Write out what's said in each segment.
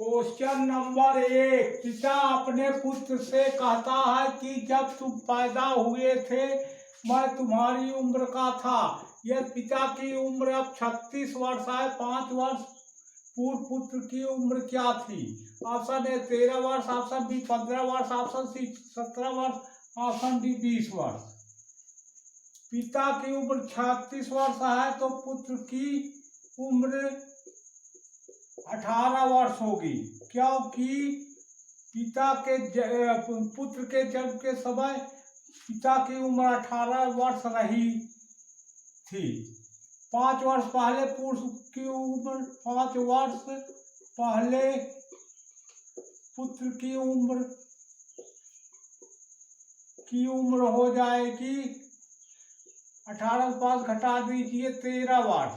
Question number 1। पिता अपने पुत्र से कहता है कि जब तुम पैदा हुए थे मैं तुम्हारी उम्र का था। यदि पिता की उम्र अब 36 वर्ष है, 5 वर्ष पूर्व पुत्र की उम्र क्या थी? ऑप्शन ए 13 वर्ष, ऑप्शन बी 15 वर्ष, ऑप्शन सी 17 वर्ष, ऑप्शन डी 20 वर्ष। पिता की उम्र 36 वर्ष है तो पुत्र की उम्र 18 वर्ष होगी, क्योंकि पुत्र के जन्म के समय पिता की उम्र 18 वर्ष रही थी। 5 वर्ष पहले पुत्र की उम्र 5 वर्ष पहले पुत्र की उम्र हो जाएगी 18 से 5 घटा दीजिए 13 वर्ष।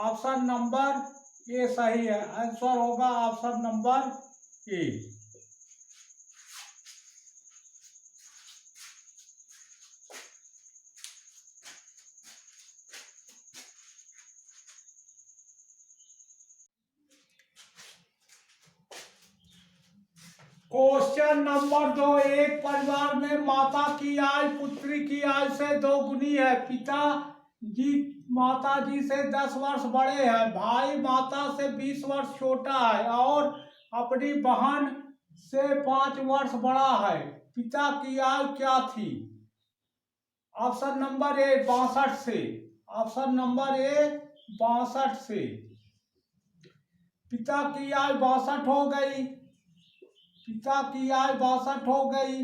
ऑप्शन नंबर ए सही है। आंसर होगा option number A. Question number 2। एक परिवार में माता की आयु पुत्री की आयु से 2 गुनी है। पिता जी माता जी से 10 वर्ष बड़े हैं, भाई माता से 20 वर्ष छोटा है और अपनी बहन से 5 वर्ष बड़ा है। पिता की आयु क्या थी? ऑप्शन नंबर ए 62 से। ऑप्शन नंबर ए 62 से। पिता की आयु 62 हो गई। पिता की आयु 62 हो गई।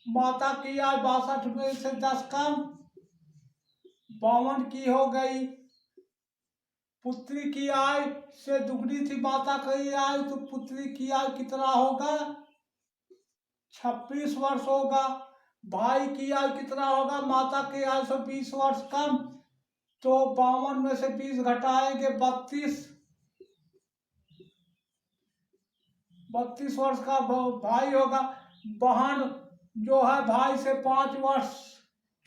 माता की आयु 62 में से 10 कम 52 की हो गई। पुत्री की आयु से दुगनी थी माता की आयु, तो पुत्री की आयु कितना होगा? 26 वर्ष होगा। भाई की आयु कितना होगा? माता की आयु से 20 वर्ष कम, तो 52 में से 20 घटाएंगे 32 वर्ष का भाई होगा। बहन जो है भाई से 5 वर्ष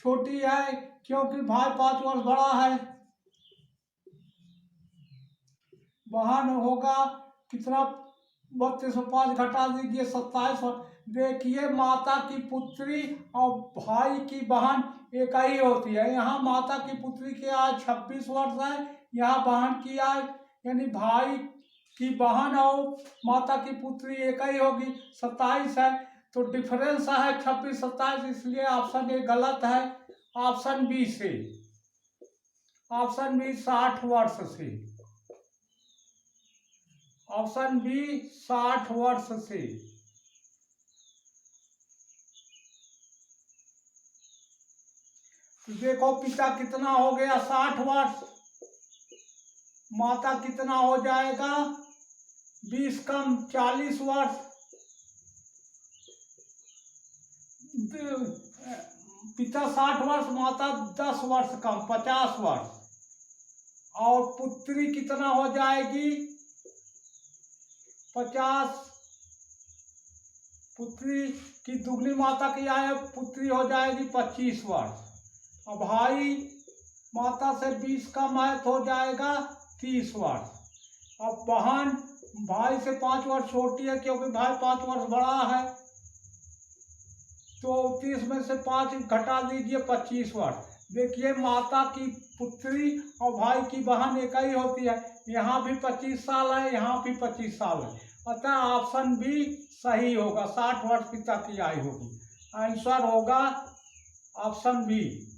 छोटी है, क्योंकि भाई 5 वर्ष बड़ा है। बहन होगा कितना? 32 में 5 घटा दीजिए 27 वर्ष। देखिए माता की पुत्री और भाई की बहन एक ही होती है। यहाँ माता की पुत्री की आयु 26 वर्ष है, यहाँ बहन की आयु यानी भाई की बहन और माता की पुत्री एक ही होगी, 27 है। तो डिफरेंस है 26-27, इसलिए ऑप्शन ए गलत है। ऑप्शन बी से। ऑप्शन बी 60 वर्ष से। ऑप्शन बी 60 वर्ष से। तो देखो पिता कितना हो गया 60 वर्ष, माता कितना हो जाएगा 20 कम 40 वर्ष। पिता 60 वर्ष, माता 10 वर्ष कम 50 वर्ष। और पुत्री कितना हो जाएगी 50। पुत्री की दुगनी माता की आयु पुत्री हो जाएगी 25 वर्ष। अब भाई माता से 20 कम है तो हो जाएगा 30 वर्ष। अब बहन भाई से 5 वर्ष छोटी है, क्योंकि भाई 5 वर्ष बड़ा है, तो 30 में से 5 घटा दीजिए 25 वर्ष। देखिए माता की पुत्री और भाई की बहन एक ही होती है। यहाँ भी 25 साल है, यहाँ भी 25 साल है। अतः ऑप्शन बी सही होगा, 60 वर्ष पिता की आयु होगी। आंसर होगा ऑप्शन बी।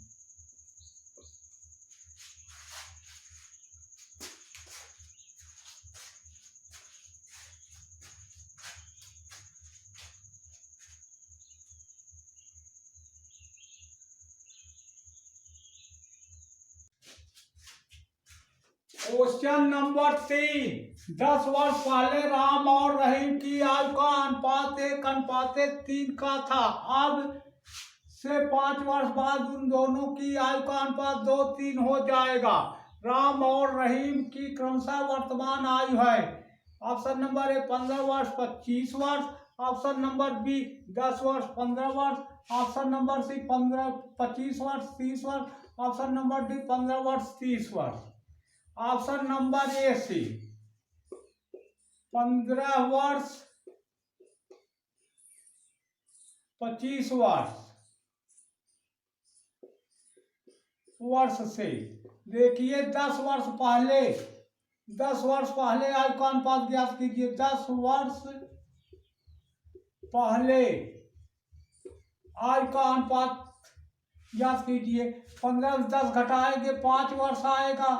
Question number 3। 10 वर्ष पहले राम और रहीम की आयु का अनुपात 1:3 का था। अब से 5 वर्ष बाद उन दोनों की आयु का अनुपात 2:3 हो जाएगा। राम और रहीम की क्रमशः वर्तमान आयु है। ऑप्शन नंबर ए 15 वर्ष 25 वर्ष, ऑप्शन नंबर बी 10 वर्ष 15 वर्ष, ऑप्शन नंबर सी 25 वर्ष 30 वर्ष, ऑप्शन नंबर डी 15 वर्ष 30 वर्ष। ऑप्शन नंबर ए सी। 15 वर्ष 25 वर्ष से। देखिए 10 वर्ष पहले आयु का अनुपात ज्ञात कीजिए। 10 वर्ष पहले आयु का अनुपात ज्ञात कीजिए। 15 से 10 घटाएंगे 5 वर्ष आएगा,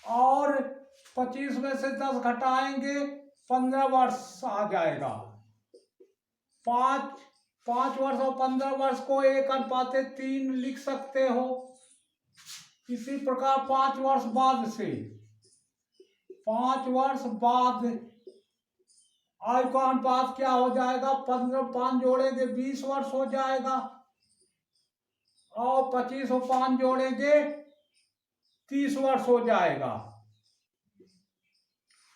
और 25 में से 10 घटाएंगे 15 वर्ष आ जाएगा। 5 वर्ष और 15 वर्ष को 1:3 लिख सकते हो। इसी प्रकार 5 वर्ष बाद से, 5 वर्ष बाद आयु का अनुपात क्या हो जाएगा? 15 5 जोड़ेंगे 20 वर्ष हो जाएगा, और 25 और 5 जोड़ेंगे 30 वर्ष हो जाएगा,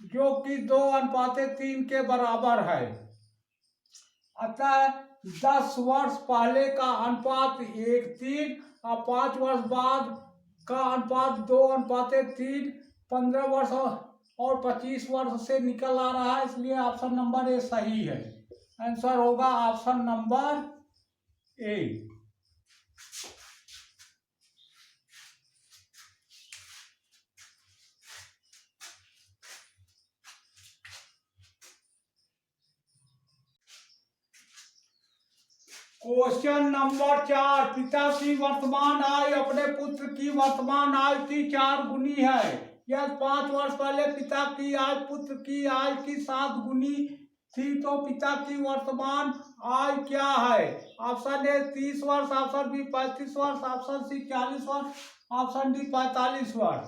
जो कि 2:3 के बराबर है। अतः 10 वर्ष पहले का अनुपात 1:3 और 5 वर्ष बाद का अनुपात 2:3 15 वर्ष और 25 वर्ष से निकल आ रहा है। इसलिए ऑप्शन नंबर ए सही है। आंसर होगा option number A. Question number 4, पिता की वर्तमान आयु अपने पुत्र की वर्तमान आयु की 4 गुनी है। यदि 5 वर्ष पहले पिता की आयु पुत्र की आयु की 7 गुनी थी, तो पिता की वर्तमान आयु क्या है? ऑप्शन ए 30 वर्ष, ऑप्शन बी 35 वर्ष, ऑप्शन सी 40 वर्ष, ऑप्शन डी 45 वर्ष।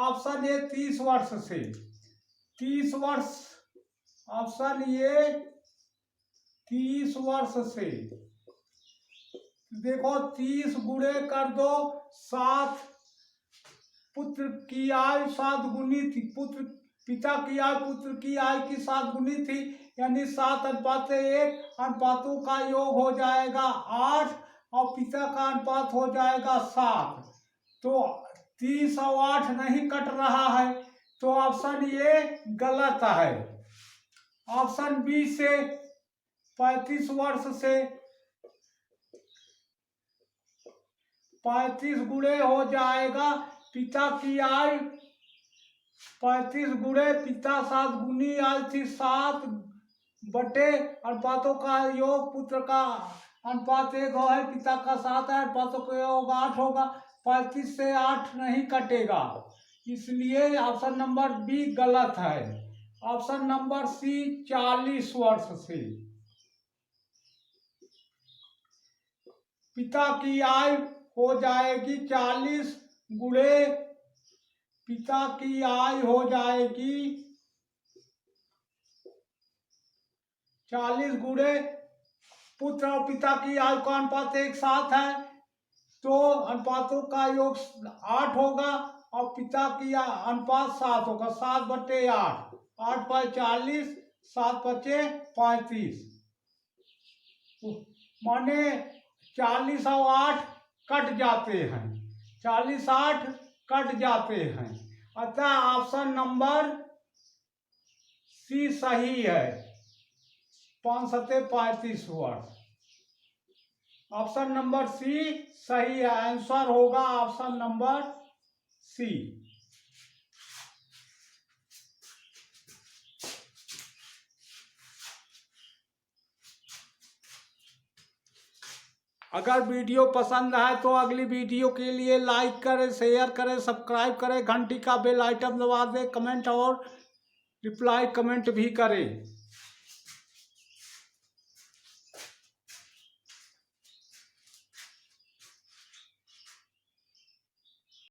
ऑप्शन ए 30 वर्ष से। 30 वर्ष, ऑप्शन ए 30 वर्ष से। देखो 30 गुणे कर दो 7, पुत्र की आयु 7 गुनी थी। पिता की आयु पुत्र की आयु की 7 गुनी थी, यानी 7:1 अनुपातों का योग हो जाएगा 8, और पिता का अनुपात हो जाएगा 7। तो 30 और 8 नहीं कट रहा है, तो ऑप्शन ए गलत है। ऑप्शन बी से 35 वर्ष से 35 गुणे हो जाएगा पिता की आयु। 35 गुणे पिता 7 गुनी आयु थी, 7 बटे अनुपातों का योग, पुत्र का अनुपात 1 है, पिता का 7 है, अनुपातों का योग 8 होगा। 35 से 8 नहीं कटेगा, इसलिए ऑप्शन नंबर बी गलत है। ऑप्शन नंबर सी 40 वर्ष से। पिता की आयु हो जाएगी 40 गुणे, पिता की आयु हो जाएगी 40 गुणे पुत्र और पिता की आयु का अनुपात 1:7 है, तो अनुपातों का योग 8 होगा, और पिता की अनुपात 7 होगा। 7/8, 8 पर 40, 7 बचे 35, माने 40 और 8 कट जाते हैं, 40 8 कट जाते हैं। अतः ऑप्शन नंबर सी सही है, 5 7 35 वर्ष। ऑप्शन नंबर सी सही है। आंसर होगा ऑप्शन नंबर सी। अगर वीडियो पसंद आए तो अगली वीडियो के लिए लाइक करें, शेयर करें, सब्सक्राइब करें, घंटी का बेल आइटम दबा दें, कमेंट और रिप्लाई कमेंट भी करें।